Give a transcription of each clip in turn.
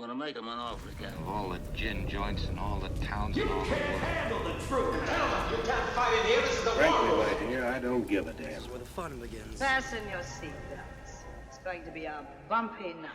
gonna make him an offer again. Of all the gin joints and all the towns and all the can't world. handle the truth. Gentlemen, you can't fight in here. This is the Frankly, war room. my dear, I don't give a damn. This is where the fun begins. Fasten your seatbelts. It's going to be a bumpy night.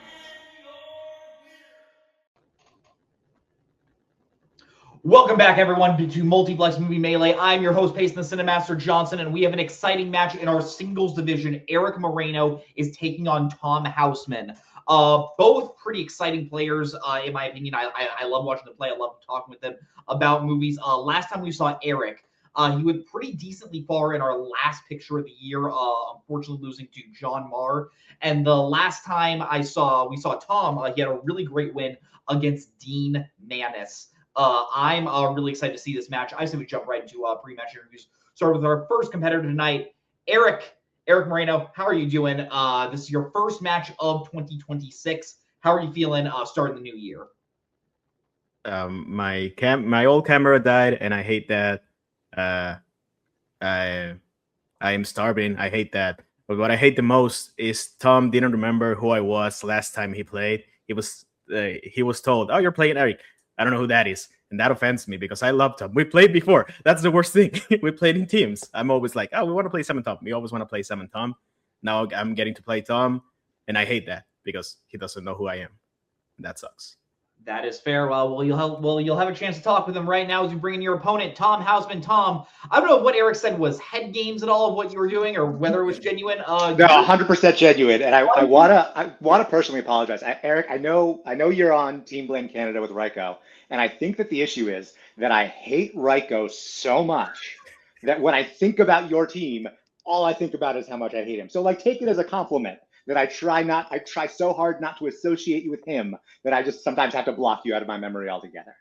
Welcome back, everyone, to Multiplex Movie Melee. I'm your host, Payson the Cinemaster Johnson, and we have an exciting match in our singles division. Erick Moreno is taking on Tom Houseman. Both pretty exciting players, in my opinion. I love watching them play. I love talking with them about movies. Last time we saw Erick, he went pretty decently far in our last picture of the year, unfortunately losing to John Marr. And the last time we saw Tom, he had a really great win against Dean Manis. I'm really excited to see this match. I say we jump right into pre-match interviews. Start with our first competitor tonight, Erick Moreno. How are you doing? This is your first match of 2026. How are you feeling starting the new year? My old camera died, and I hate that. I am starving. I hate that. But what I hate the most is Tom didn't remember who I was last time he played. He was told, "Oh, you're playing Erick." I don't know who that is. And that offends me because I love Tom. We played before. That's the worst thing. We played in teams. I'm always like, oh, we want to play Sam and Tom. We always want to play Sam and Tom. Now I'm getting to play Tom. And I hate that because he doesn't know who I am. That sucks. That is fair. You'll have a chance to talk with him right now as you bring in your opponent, Tom Houseman. Tom, I don't know if what Erick said was head games at all of what you were doing or whether it was genuine. No, 100% genuine. And I wanna personally apologize. Erick, I know you're on Team Blame Canada with Ryko, and I think that the issue is that I hate Ryko so much that when I think about your team, all I think about is how much I hate him. So take it as a compliment. That I try so hard not to associate you with him that I just sometimes have to block you out of my memory altogether.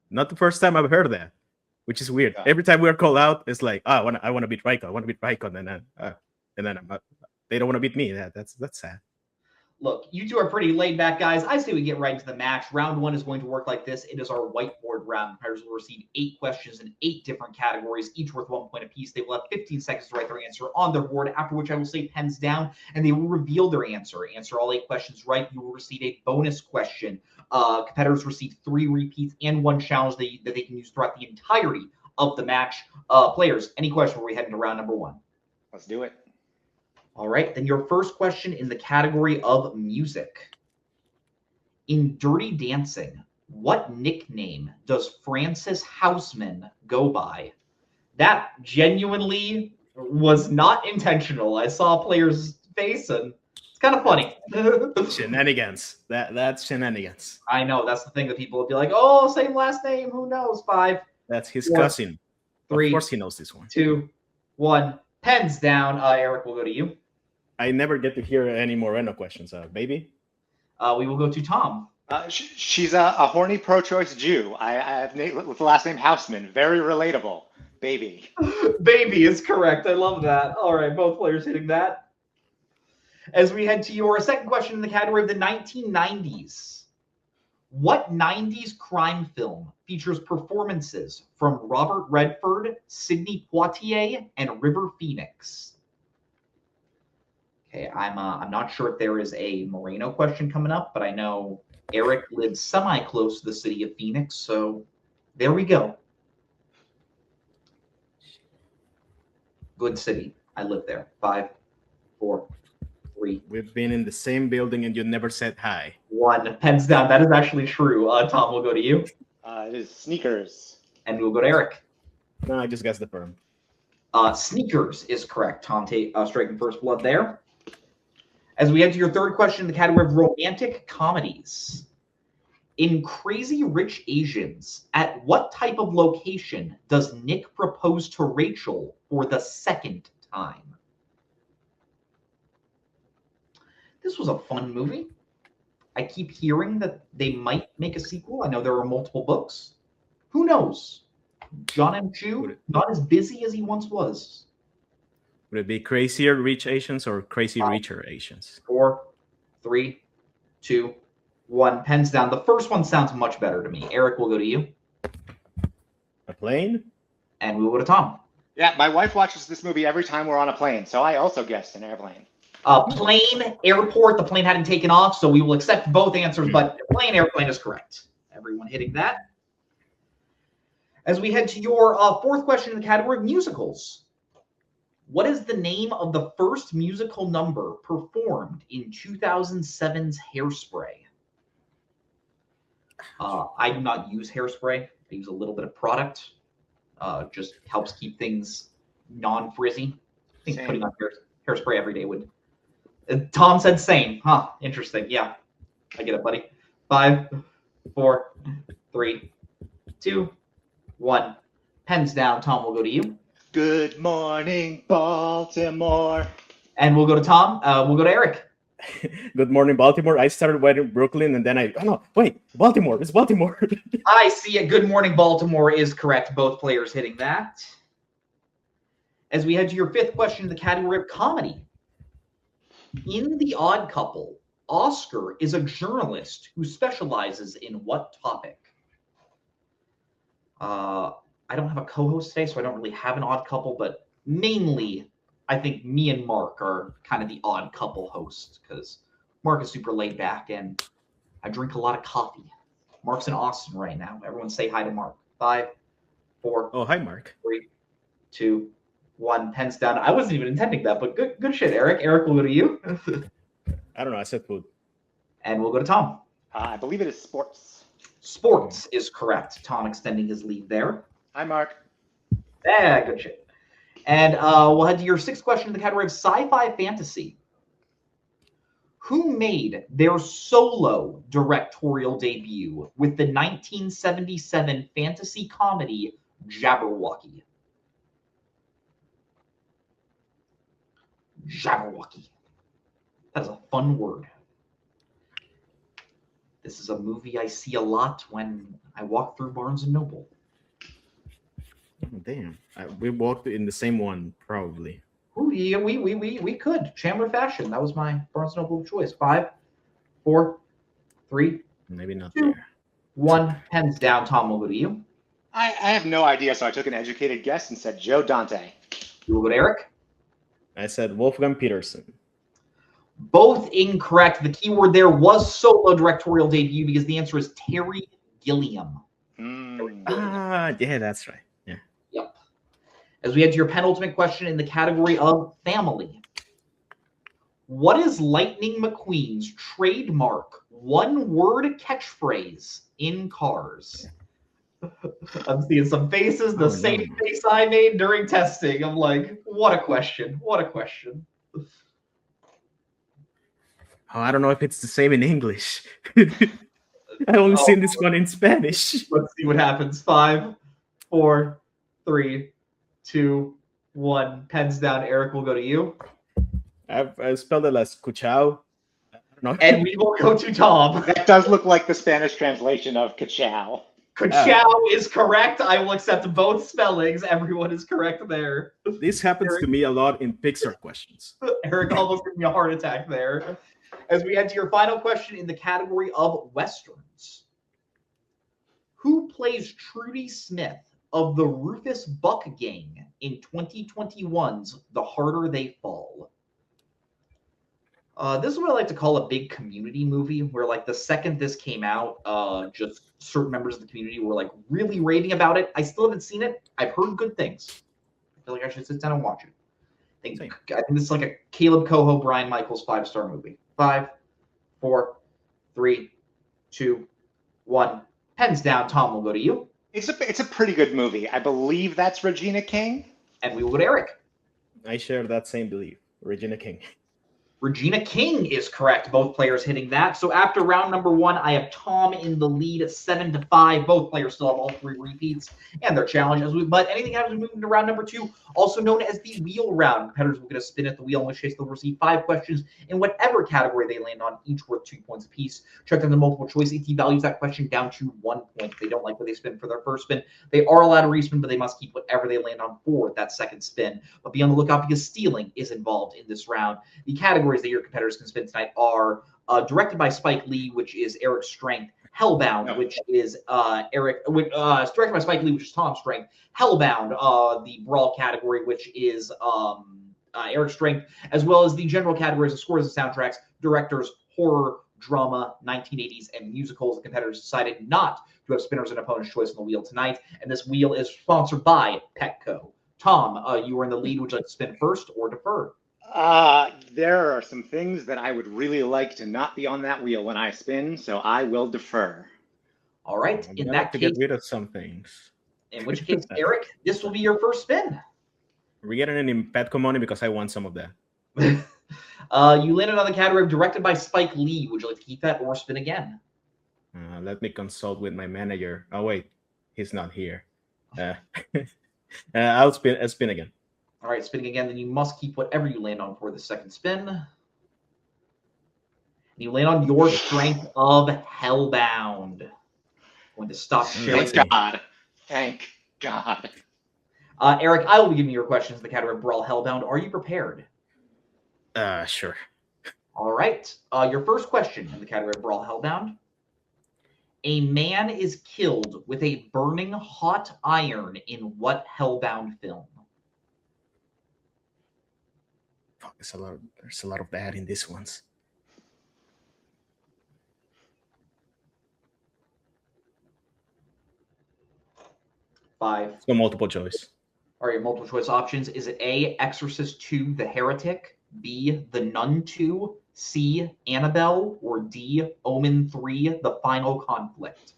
Not the first time I've heard that, which is weird. Every time we are called out, it's like, I want to beat Ryko. I want to beat Ryko, and then they don't want to beat me. That's sad. Look, you two are pretty laid back guys. I say we get right into the match. Round one is going to work like this. It is our whiteboard round. Players will receive 8 questions in 8 different categories, each worth 1 point apiece. They will have 15 seconds to write their answer on their board, after which I will say pens down, and they will reveal their answer. Answer all 8 questions right, you will receive a bonus question. Competitors receive 3 repeats and 1 challenge that they can use throughout the entirety of the match. Players, any question before we head into round number 1? Let's do it. All right, then your first question in the category of music. In Dirty Dancing, what nickname does Francis Houseman go by? That genuinely was not intentional. I saw a player's face, and it's kind of funny. Shenanigans. That's shenanigans. I know, that's the thing that people will be like, oh, same last name, who knows? 5. That's his 4, cousin. 3. Of course he knows this one. 2, 1. Pens down. Erick, we'll go to you. I never get to hear any Moreno questions, baby. We will go to Tom. She's a horny pro-choice Jew. I have with the last name Houseman. Very relatable. Baby. Baby is correct. I love that. All right, both players hitting that. As we head to your second question in the category of the 1990s. What 90s crime film features performances from Robert Redford, Sidney Poitier, and River Phoenix? Okay, I'm not sure if there is a Moreno question coming up, but I know Erick lives semi-close to the city of Phoenix, so there we go. Good city. I live there. 5, 4, 3. We've been in the same building and you never said hi. 1. Pens down. That is actually true. Tom, we'll go to you. It is Sneakers. And we'll go to Erick. No, I just guessed the firm. Sneakers is correct. Tom striking first blood there. As we head to your third question in the category of romantic comedies. In Crazy Rich Asians, at what type of location does Nick propose to Rachel for the second time? This was a fun movie. I keep hearing that they might make a sequel. I know there are multiple books. Who knows? John M. Chu, not as busy as he once was. Would it be Crazier Rich Asians or Crazy Richer Asians? 4, 3, 2, 1. Pens down. The first one sounds much better to me. Erick, will go to you. A plane? And we'll go to Tom. Yeah, my wife watches this movie every time we're on a plane, so I also guessed an airplane. Plane, airport, the plane hadn't taken off, so we will accept both answers, but plane, airplane is correct. Everyone hitting that. As we head to your fourth question in the category of musicals. What is the name of the first musical number performed in 2007's Hairspray? I do not use Hairspray. I use a little bit of product. Just helps keep things non-frizzy. I think Same. putting on hairspray every day would. Tom said same. Huh. Interesting. Yeah. I get it, buddy. 5, 4, 3, 2, 1. Pens down. Tom, we'll go to you. Good morning, Baltimore. And we'll go to Tom. We'll go to Eric. Good morning, Baltimore. I started writing Brooklyn, and then Baltimore. It's Baltimore. I see it. Good morning, Baltimore is correct. Both players hitting that. As we head to your fifth question in the category of comedy. In The Odd Couple, Oscar is a journalist who specializes in what topic? I don't have a co-host today, so I don't really have an odd couple, but mainly I think me and Mark are kind of the odd couple hosts because Mark is super laid back and I drink a lot of coffee. Mark's in Austin right now. Everyone say hi to Mark. 5, 4. Oh, hi, Mark. 3, 2, 1. Pens down. I wasn't even intending that, but good shit, Eric. Eric, we'll go to you. I don't know. I said food. And we'll go to Tom. I believe it is sports. Sports is correct. Tom extending his lead there. Hi, Mark. Yeah, good shit. And we'll head to your sixth question in the category of sci-fi fantasy. Who made their solo directorial debut with the 1977 fantasy comedy Jabberwocky? Jabberwocky. That is a fun word. This is a movie I see a lot when I walk through Barnes and Noble. Oh, damn. We walked in the same one, probably. Ooh, yeah, we could. Chandler Fashion. That was my Barnes & Noble choice. 5, 4, 3, Maybe not 2, there. 1. Pens down. Tom, will go to you. I have no idea, so I took an educated guess and said Joe Dante. You will go to Eric. I said Wolfgang Peterson. Both incorrect. The keyword there was solo directorial debut because the answer is Terry Gilliam. Yeah, that's right. Yeah. Yep. As we head to your penultimate question in the category of family. What is Lightning McQueen's trademark one-word catchphrase in Cars? I'm seeing some faces, the same face I made during testing. I'm like, what a question. What a question. Oh, I don't know if it's the same in English. I only seen this one in Spanish. Let's see what happens. 5, 4, 3, 2, 1. Pens down. Eric, will go to you. I spelled it as Cuchao. I don't know. And we will go to Tom. That does look like the Spanish translation of Kachow. Kachow is correct. I will accept both spellings. Everyone is correct there. This happens to me a lot in Pixar questions. Eric almost gave me a heart attack there. As we head to your final question in the category of Westerns. Who plays Trudy Smith of the Rufus Buck Gang in 2021's The Harder They Fall? This is what I like to call a big community movie, where like the second this came out, just certain members of the community were like really raving about it. I still haven't seen it. I've heard good things. I feel like I should sit down and watch it. I think this is like a Caleb Coho, Brian Michaels 5-star movie. 5, 4, 3, 2, 1. Pens down. Tom, will go to you. It's a pretty good movie. I believe that's Regina King. And we will go to Eric. I share that same belief. Regina King. Regina King is correct. Both players hitting that. So after round number 1, I have Tom in the lead at 7-5. Both players still have all 3 repeats and their challenges. But anything happens, we move into round number 2, also known as the wheel round. Competitors will get a spin at the wheel, in which case they'll receive 5 questions in whatever category they land on, each worth 2 points apiece. Check down the multiple choice. ET values that question down to 1 point. If they don't like what they spin for their first spin, they are allowed to respin, but they must keep whatever they land on for that second spin. But be on the lookout because stealing is involved in this round. The categories that your competitors can spin tonight are directed by Spike Lee, which is Eric's strength. Hellbound, which is directed by Spike Lee, which is Tom's strength. Hellbound, the brawl category, which is Erick's strength, as well as the general categories of scores and soundtracks, directors, horror, drama, 1980s, and musicals. The competitors decided not to have spinners and opponent's choice on the wheel tonight, and this wheel is sponsored by Petco. Tom, you are in the lead. Would you like to spin first or defer? There are some things that I would really like to not be on that wheel when I spin, so I will defer. All right. I'm In gonna have that to case, get rid of some things. in which case, Erick, this will be your first spin. Are we getting any Petco money because I want some of that? You landed on the category of directed by Spike Lee. Would you like to keep that or spin again? Let me consult with my manager. Oh wait, he's not here. I'll spin again. All right, spinning again. Then you must keep whatever you land on for the second spin. You land on your strength of Hellbound. Going to stop sharing. Thank God. Thank God. Erick, I will be giving you your questions in the category of Brawl Hellbound. Are you prepared? Sure. All right. Your first question in the category of Brawl Hellbound. A man is killed with a burning hot iron in what Hellbound film? Fuck, there's a lot of bad in these ones. Five. So multiple choice. All right, your multiple choice options. Is it A, Exorcist 2, The Heretic, B, The Nun 2, C, Annabelle, or D, Omen 3, The Final Conflict?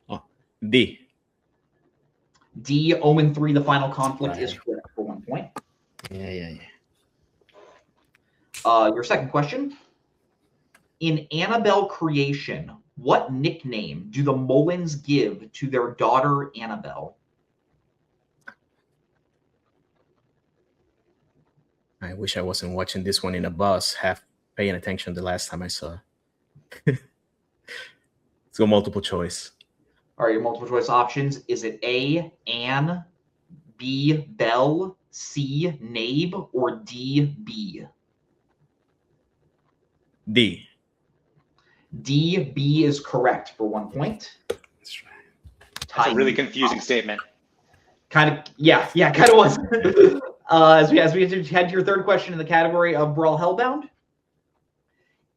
Oh, D. D, Omen 3, The Final Conflict is correct for 1 point. Yeah. Your second question. In Annabelle Creation, what nickname do the Mullins give to their daughter Annabelle? I wish I wasn't watching this one in a bus, half paying attention the last time I saw it. Let's go multiple choice. All right, your multiple choice options. Is it A, Anne, B, Belle, C, Nabe, or D, B? D. D, B is correct for 1 point. That's right. That's a really confusing statement. Kind of, yeah, kind of was. As we head to your third question in the category of Brawl Hellbound.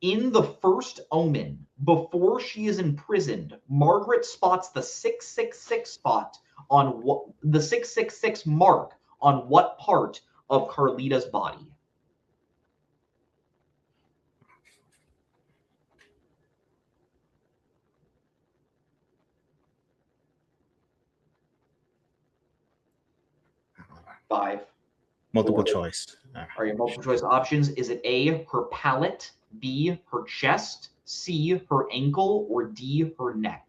In the first Omen, before she is imprisoned, Margaret spots the 666 spot on the 666 mark on what part of Carlita's body? Five. Multiple 4. choice. Are your multiple choice options? Is it A, her palate, B, her chest, C, her ankle, or D, her neck?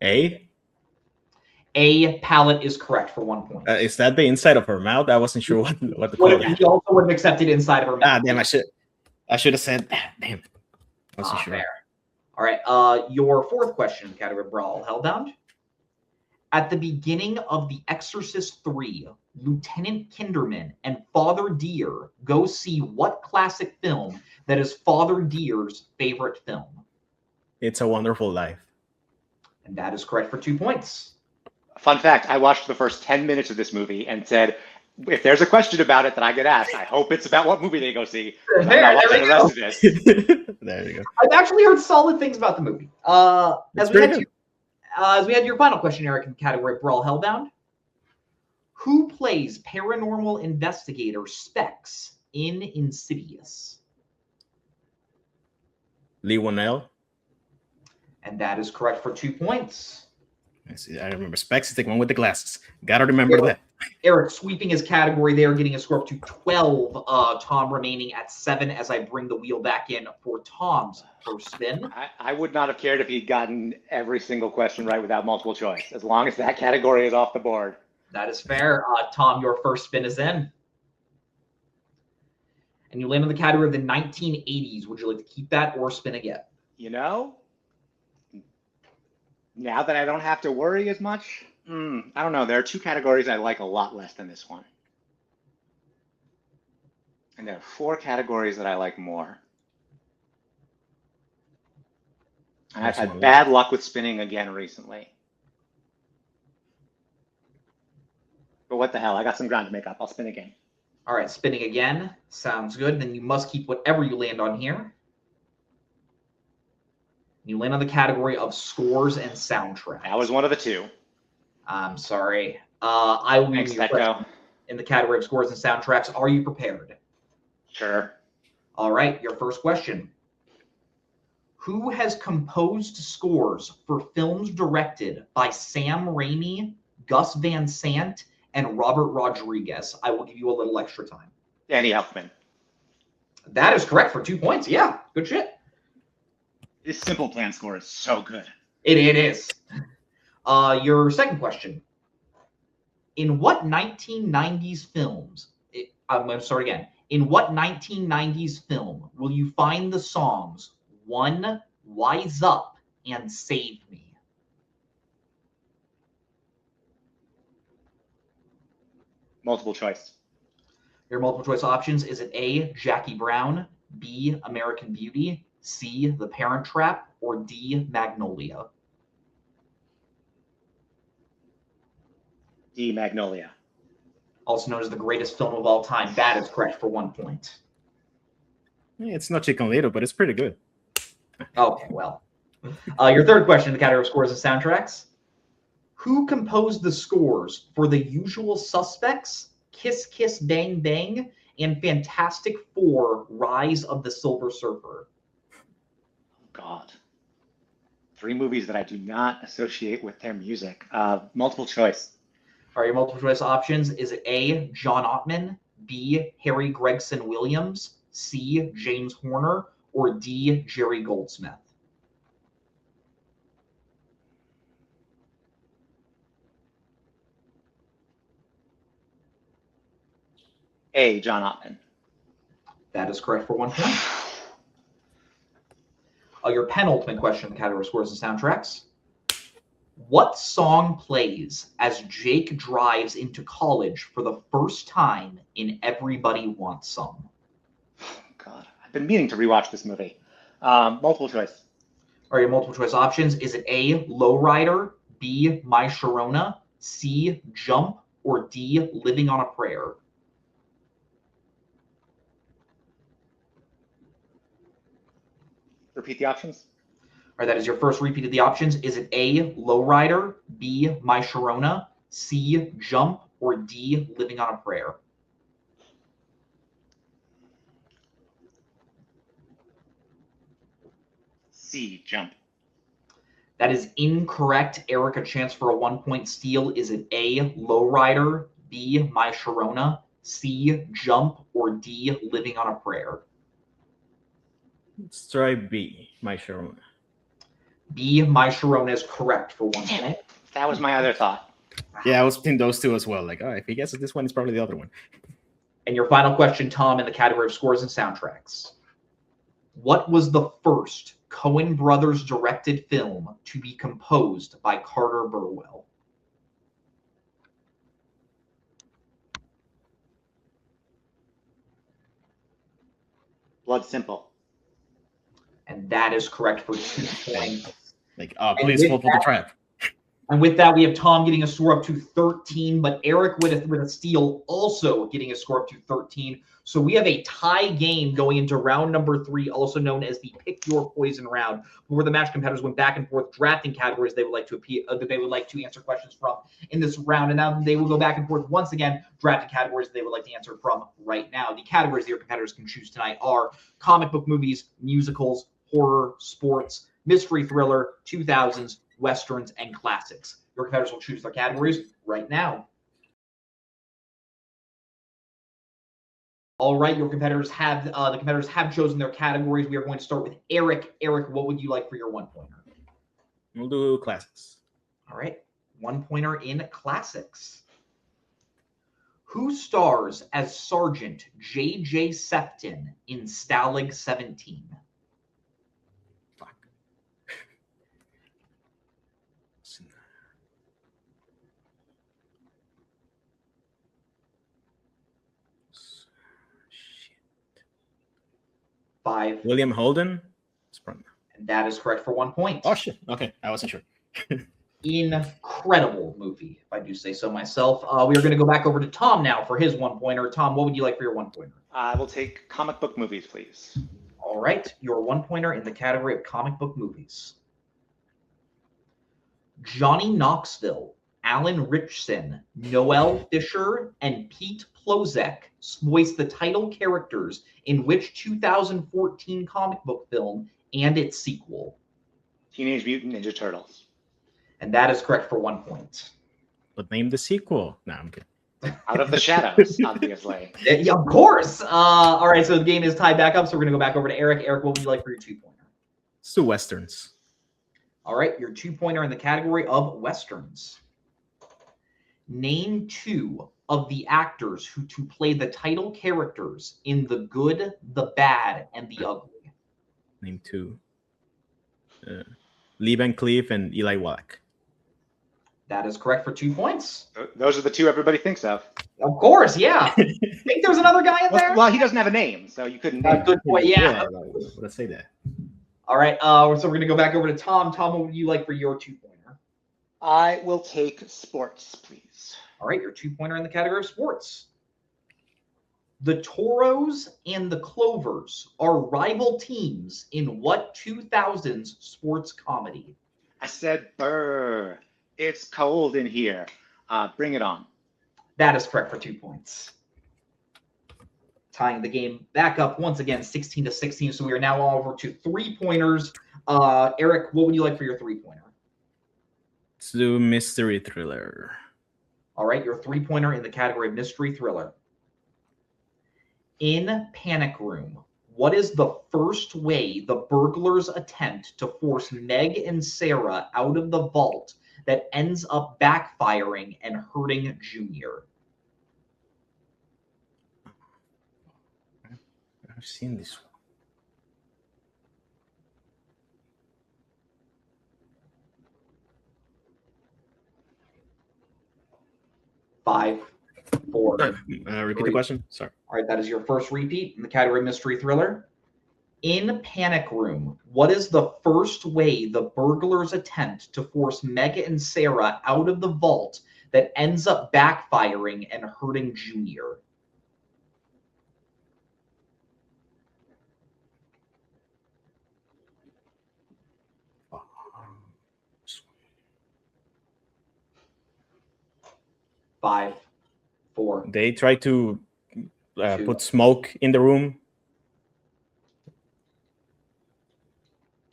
A? A, palate is correct for 1 point. Is that the inside of her mouth? I wasn't sure what to call that. He also would have accepted inside of her mouth. Damn, I should have said, damn. I wasn't sure. Fair. All right, your fourth question in the category of Brawl Hellbound. At the beginning of The Exorcist 3, Lieutenant Kinderman and Father Dear go see what classic film that is Father Dear's favorite film? It's a Wonderful Life. And that is correct for 2 points. Fun fact, I watched the first 10 minutes of this movie and said, if there's a question about it that I get asked, I hope it's about what movie they go see. I'm not watching the rest of this. There you go. I've actually heard solid things about the movie. As we head to your final question, Erick, in the category of Brawl Hellbound. Who plays paranormal investigator Specs in Insidious? Lee Whannell. And that is correct for 2 points. I remember Specs is the one with the glasses. Gotta remember that. Erick sweeping his category there, getting his score up to 12. Tom remaining at 7 as I bring the wheel back in for Tom's first spin. I would not have cared if he'd gotten every single question right without multiple choice, as long as that category is off the board. That is fair. Tom, your first spin is in. And you land on the category of the 1980s. Would you like to keep that or spin again? You know, now that I don't have to worry as much, I don't know. There are two categories I like a lot less than this one. And there are 4 categories that I like more. I've had bad luck with spinning again recently. But what the hell? I got some ground to make up. I'll spin again. All right, spinning again. Sounds good. Then you must keep whatever you land on here. You land on the category of scores and soundtracks. That was one of the two. I'm sorry. I will Thanks, use your Petco. question in the category of scores and soundtracks. Are you prepared? Sure. All right, your first question. Who has composed scores for films directed by Sam Raimi, Gus Van Sant, and Robert Rodriguez? I will give you a little extra time. Danny Elfman. That is correct for 2 points. Yeah, good shit. This Simple Plan score is so good. It is. Your second question. In what 1990s films, I'm going to start again. In what 1990s film will you find the songs One, Wise Up, and Save Me? Multiple choice. Your multiple choice options, is it A, Jackie Brown, B, American Beauty, C, The Parent Trap, or D, Magnolia? D, Magnolia. Also known as the greatest film of all time. That is correct for 1 point. It's not Chicken Little, but it's pretty good. Okay, well. Your third question in the category of scores and soundtracks. Who composed the scores for The Usual Suspects, Kiss Kiss Bang Bang, and Fantastic Four, Rise of the Silver Surfer? God. 3 movies that I do not associate with their music. Multiple choice. Are your multiple choice options? Is it A, John Ottman, B, Harry Gregson Williams, C, James Horner, or D, Jerry Goldsmith? A, John Ottman. That is correct for 1 point. Your penultimate question in the category of scores and soundtracks. What song plays as Jake drives into college for the first time in Everybody Wants Some? God, I've been meaning to rewatch this movie. Multiple choice. Are your multiple choice options? Is it A, Lowrider, B, My Sharona, C, Jump, or D, Living on a Prayer? Repeat the options. All right, that is your first repeat of the options. Is it A, Lowrider, B, My Sharona, C, Jump, or D, Living on a Prayer? C, Jump. That is incorrect. Eric, a chance for a 1 point steal. Is it A, Lowrider, B, My Sharona, C, Jump, or D, Living on a Prayer? Let's try B, My Sharona. B, My Sharona is correct for 1 Damn point. it. That was my other thought. Yeah, I was between those two as well. Like, if he guesses this one, it's probably the other one. And your final question, Tom, in the category of scores and soundtracks. What was the first Coen Brothers directed film to be composed by Carter Burwell? Blood Simple. And that is correct for 2 points. Like, please pull the trap. And with that, we have Tom getting a score up to 13, but Eric with a steal also getting a score up to 13. So we have a tie game going into round number 3, also known as the Pick Your Poison round, where the match competitors went back and forth drafting categories they would like to answer questions from in this round. And now they will go back and forth once again, drafting categories they would like to answer from right now. The categories that your competitors can choose tonight are comic book movies, musicals, horror, sports, mystery thriller, 2000s, westerns, and classics. Your competitors will choose their categories right now. All right, your competitors have chosen their categories. We are going to start with Eric. Eric, what would you like for your 1 pointer? We'll do classics. All right, 1 pointer in classics. Who stars as Sergeant J.J. Septon in Stalag 17? Fuck. Five. William Holden. And And that is correct for 1 point. Oh shit. Okay, I wasn't sure. Incredible movie, if I do say so myself. We are going to go back over to Tom now for his 1 pointer. Tom, what would you like for your 1 pointer? I will take comic book movies, please. All right, your 1 pointer in the category of comic book movies. Johnny Knoxville, Alan Ritchson, Noel Fisher, and Pete Plozek voiced the title characters in which 2014 comic book film and its sequel? Teenage Mutant Ninja Turtles. And that is correct for 1 point. But name the sequel. No, I'm kidding. Out of the Shadows, obviously. Yeah, of course. All right, so the game is tied back up, so we're going to go back over to Eric. Eric, what would you like for your 2 pointer? It's the Westerns. All right, your 2 pointer in the category of Westerns. Name 2 of the actors who to play the title characters in The Good, the Bad, and the Ugly. Name 2. Lee Van Cleef and Eli Wallach. That is correct for 2 points. Those are the two everybody thinks of. Of course, yeah. Think there's another guy in there? Well, he doesn't have a name, so you couldn't name him. Good point, yeah. Let's say that. All right, so we're going to go back over to Tom. Tom, what would you like for your 2 pointer? I will take sports, please. All right, your 2 pointer in the category of sports. The Toros and the Clovers are rival teams in what 2000s sports comedy? I said, brr, it's cold in here. Bring it on. That is correct for 2 points. Tying the game back up once again, 16-16. So we are now over to 3 pointers. Eric, what would you like for your 3 pointer? Let's do mystery thriller. All right, your 3 pointer in the category of mystery thriller. In Panic Room, what is the first way the burglars attempt to force Meg and Sarah out of the vault that ends up backfiring and hurting Junior? I've seen this one. Five, four. Repeat the question. Sorry. All right, that is your first repeat in the category of mystery thriller. In Panic Room, what is the first way the burglars attempt to force Meg and Sarah out of the vault that ends up backfiring and hurting Junior? Five, four. They try to put smoke in the room.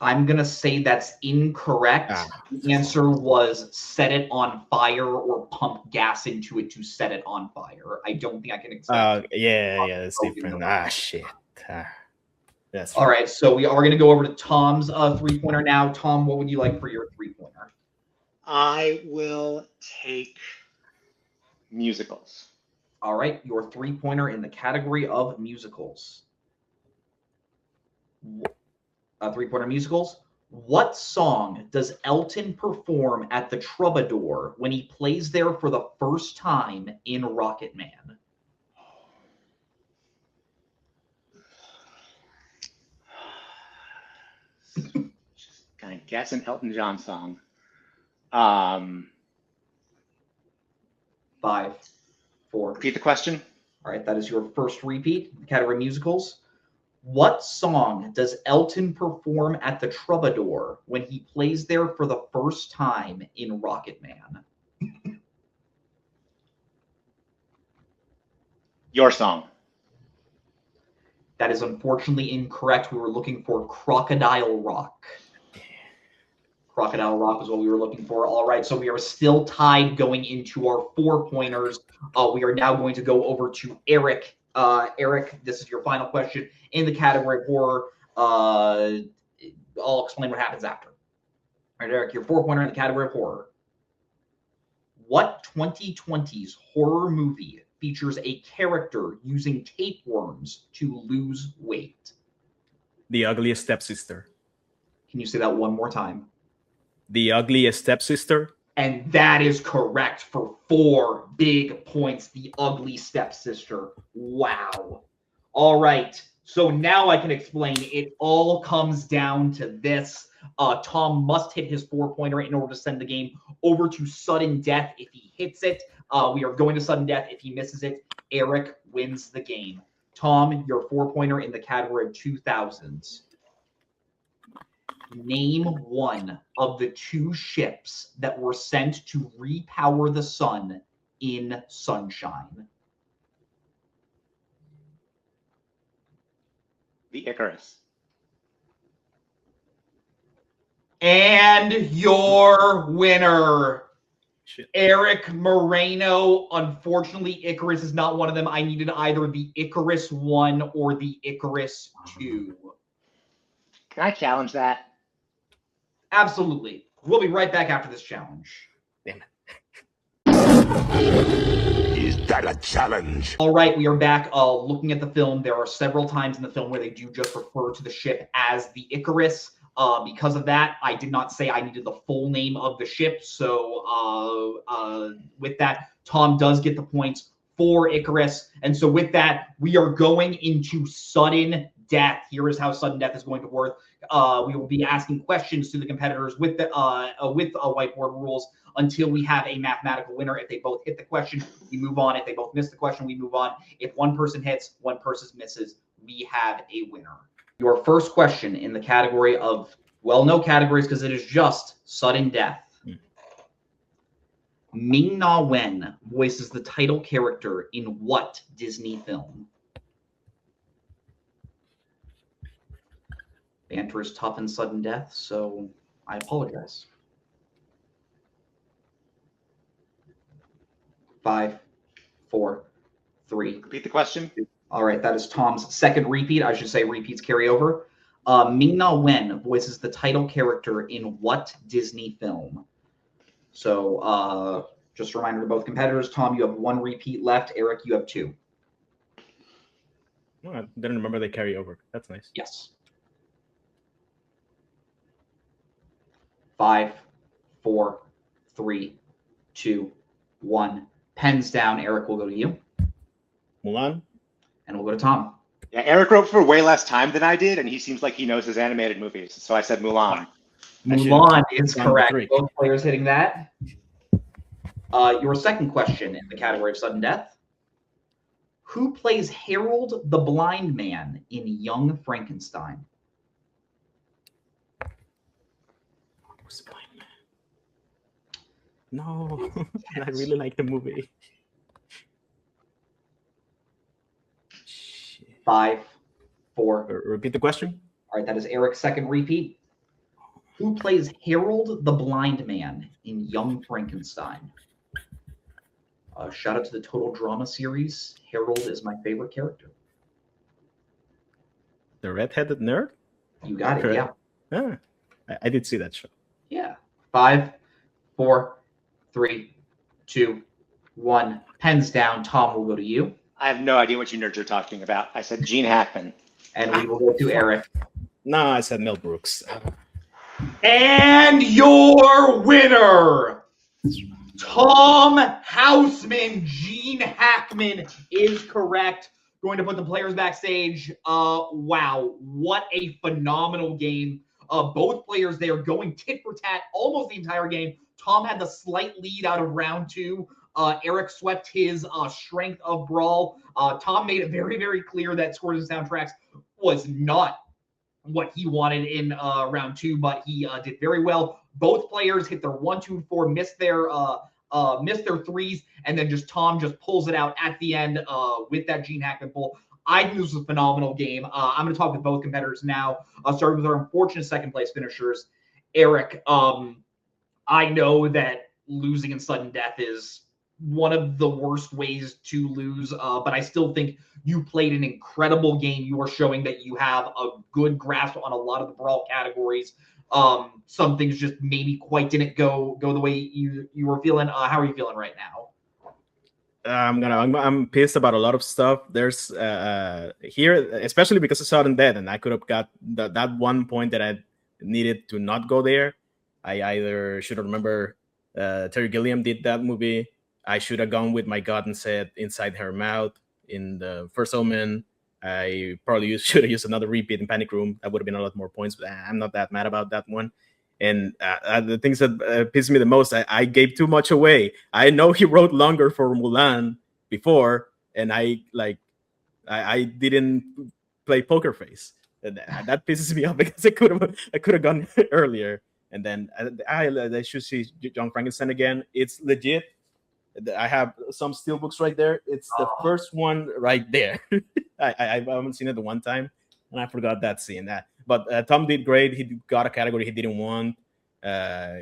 I'm going to say that's incorrect. The answer was set it on fire or pump gas into it to set it on fire. I don't think I can accept yeah, that's different. Shit. That's all right, so we are going to go over to Tom's 3-pointer now. Tom, what would you like for your 3-pointer? I will take musicals. All right, your 3-pointer in the category of musicals. 3-pointer musicals. What song does Elton perform at the Troubadour when he plays there for the first time in Rocket Man? Just kind of guess an Elton John song. 5, 4. Repeat the question. All right, that is your first repeat in the category of musicals. What song does Elton perform at the Troubadour when he plays there for the first time in Rocket Man? Your Song. That is unfortunately incorrect. We were looking for Crocodile Rock. Crocodile Rock is what we were looking for. All right, so we are still tied going into our 4-pointers. We are now going to go over to Eric. Eric, this is your final question in the category of horror. I'll explain what happens after. All right, Eric, your 4-pointer in the category of horror. What 2020's horror movie features a character using tapeworms to lose weight? The Ugliest Stepsister. Can you say that one more time? The Ugliest Stepsister. And that is correct for 4 big points. The Ugly Stepsister. Wow. All right. So now I can explain. It all comes down to this. Tom must hit his 4-pointer in order to send the game over to sudden death. If he hits it, we are going to sudden death. If he misses it, Erick wins the game. Tom, your 4-pointer in the category of 2000s. Name one of the 2 ships that were sent to repower the sun in Sunshine. The Icarus. And your winner, Shit. Erick Moreno. Unfortunately, Icarus is not one of them. I needed either the Icarus 1 or the Icarus 2. Can I challenge that? Absolutely. We'll be right back after this challenge. Damn it. Is that a challenge? All right, we are back looking at the film. There are several times in the film where they do just refer to the ship as the Icarus. Because of that, I did not say I needed the full name of the ship. So with that, Tom does get the points for Icarus. And so with that, we are going into sudden death. Here is how sudden death is going to work. We will be asking questions to the competitors with the whiteboard rules until we have a mathematical winner. If they both hit the question, we move on. If they both miss the question, we move on. If one person hits, one person misses, we have a winner. Your first question in the category of, well, no categories because it is just sudden death. Ming-Na Wen voices the title character in what Disney film? Banter is tough in sudden death, so I apologize. 5, 4, 3. Repeat the question. All right, that is Tom's second repeat. I should say repeats carry over. Ming-Na Wen voices the title character in what Disney film? So just a reminder to both competitors. Tom, you have 1 repeat left. Erick, you have 2. Oh, I didn't remember they carry over. That's nice. Yes. 5, 4, 3, 2, 1. Pens down. Erick, will go to you. Mulan? And we'll go to Tom. Yeah, Eric wrote for way less time than I did, and he seems like he knows his animated movies. So I said Mulan. Mulan is Mulan correct. 3. Both players hitting that. Your second question in the category of sudden death. Who plays Harold the Blind Man in Young Frankenstein? Who's the blind man? No, I really like the movie. 5, 4. Repeat the question. All right, that is Erick's second repeat. Who plays Harold the Blind Man in Young Frankenstein? Shout out to the Total Drama series. Harold is my favorite character. The red-headed nerd? You got it, Correct. yeah. I did see that show. Yeah. 5, 4, 3, 2, 1. Pens down. Tom will go to you. I have no idea what you nerds are talking about. I said Gene Hackman. And we will go to Erick. No, I said Mel Brooks. And your winner, Tom Houseman. Gene Hackman is correct. Going to put the players backstage. Wow, what a phenomenal game. Both players there going tit for tat almost the entire game. Tom had the slight lead out of round 2. Erick swept his strength of brawl. Tom made it very, very clear that Scores and Soundtracks was not what he wanted in round 2, but he did very well. Both players hit their 1, 2, and 4, missed their threes, and then just Tom just pulls it out at the end with that Gene Hackman pull. I think this was a phenomenal game. I'm going to talk with both competitors now. Starting with our unfortunate second place finishers. Erick, I know that losing in sudden death is one of the worst ways to lose, but I still think you played an incredible game. You are showing that you have a good grasp on a lot of the brawl categories. Some things just maybe quite didn't go the way you were feeling. How are you feeling right now? I'm pissed about a lot of stuff. There's here, especially because of sudden death, and I could have got that 1 point that I needed to not go there. I either should have remember Terry Gilliam did that movie. I should have gone with my gut and said Inside Her Mouth in the first Omen. I probably should have used another repeat in Panic Room. That would have been a lot more points, but I'm not that mad about that one. And the things that piss me the most, I gave too much away. I know he wrote longer for Mulan before, and I didn't play Poker Face. And that pisses me off because I could have gone earlier. And then I should see John Frankenstein again. It's legit. I have some steelbooks right there. It's the first one right there. I haven't seen it the one time, and I forgot that scene. But Tom did great. He got a category he didn't want.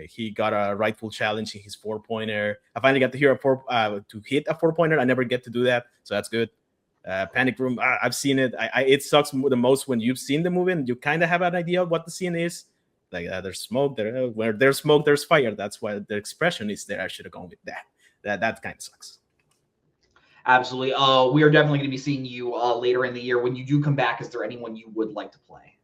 He got a rightful challenge in his 4-pointer. I finally got to hear to hit a 4-pointer. I never get to do that, so that's good. Panic Room, I've seen it. It sucks the most when you've seen the movie and you kind of have an idea of what the scene is. Like there's smoke there. Where there's smoke, there's fire. That's why the expression is there. I should have gone with that. That kind of sucks. Absolutely. We are definitely going to be seeing you later in the year. When you do come back, is there anyone you would like to play?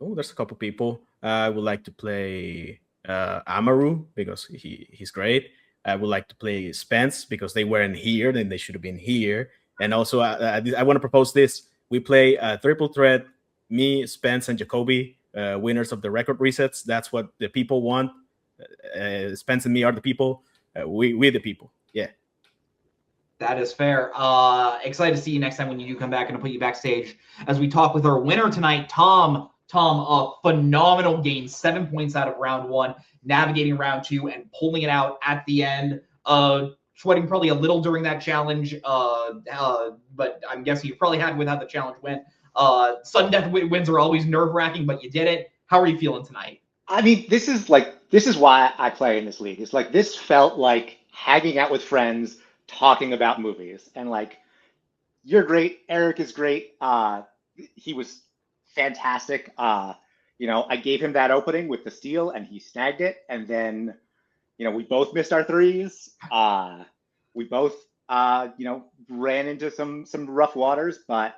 Oh, there's a couple people. I would like to play Amaru because he's great. I would like to play Spence because they weren't here and they should have been here. And also, I want to propose this. We play a triple threat, me, Spence, and Jacoby, winners of the record resets. That's what the people want. Spence and me are the people. We the people. Yeah. That is fair. Excited to see you next time when you do come back, and I'll put you backstage as we talk with our winner tonight, Tom. Tom, a phenomenal game, 7 points out of round 1, navigating round 2 and pulling it out at the end. Sweating probably a little during that challenge, but I'm guessing you probably had with how the challenge went. Sudden death wins are always nerve-wracking, but you did it. How are you feeling tonight? I mean, this is why I play in this league. It's like this felt like hanging out with friends, talking about movies, and like you're great. Eric is great. He was fantastic. I gave him that opening with the steal, and he snagged it. And then, we both missed our threes. We both, ran into some rough waters, but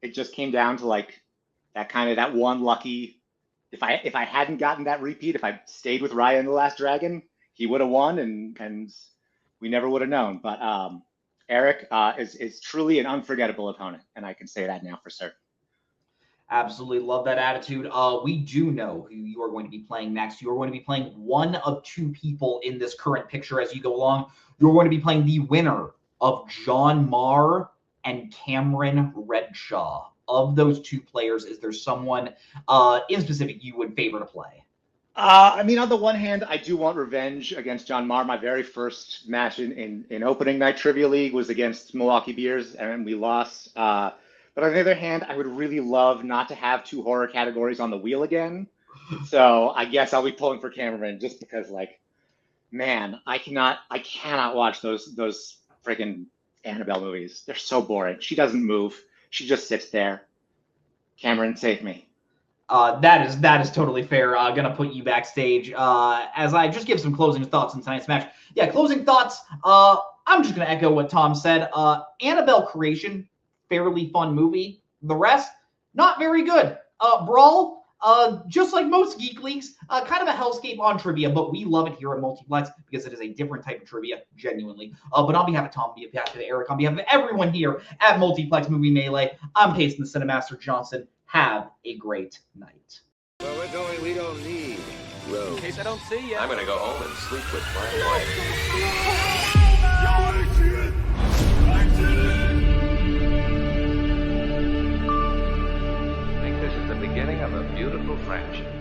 it just came down to like that one lucky. If I hadn't gotten that repeat, if I stayed with Raya in The Last Dragon, he would have won, and we never would have known. But Eric is truly an unforgettable opponent, and I can say that now for certain. Absolutely love that attitude. We do know who you are going to be playing next. You are going to be playing one of two people in this current picture as you go along. You're going to be playing the winner of John Marr and Cameron Redshaw. Of those two players, is there someone in specific you would favor to play? On the one hand, I do want revenge against John Marr. My very first match in opening night Trivia League was against Milwaukee Beers, and we lost. But on the other hand, I would really love not to have 2 horror categories on the wheel again. So I guess I'll be pulling for Cameron just because, man, I cannot watch those freaking Annabelle movies. They're so boring. She doesn't move. She just sits there. Cameron, save me. That is totally fair. Gonna put you backstage as I just give some closing thoughts on tonight's match. Yeah, closing thoughts. I'm just gonna echo what Tom said. Annabelle Creation, fairly fun movie. The rest, not very good. Brawl, just like most Geek Leagues, kind of a hellscape on trivia, but we love it here at Multiplex because it is a different type of trivia, genuinely. But on behalf of Tom, on behalf of Eric, on behalf of everyone here at Multiplex Movie Melee, I'm Payson the Cinemaster Johnson. Have a great night. Where we're going, we don't need roads. In case I don't see you. I'm gonna go home and sleep with my wife. I think this is the beginning of a beautiful friendship.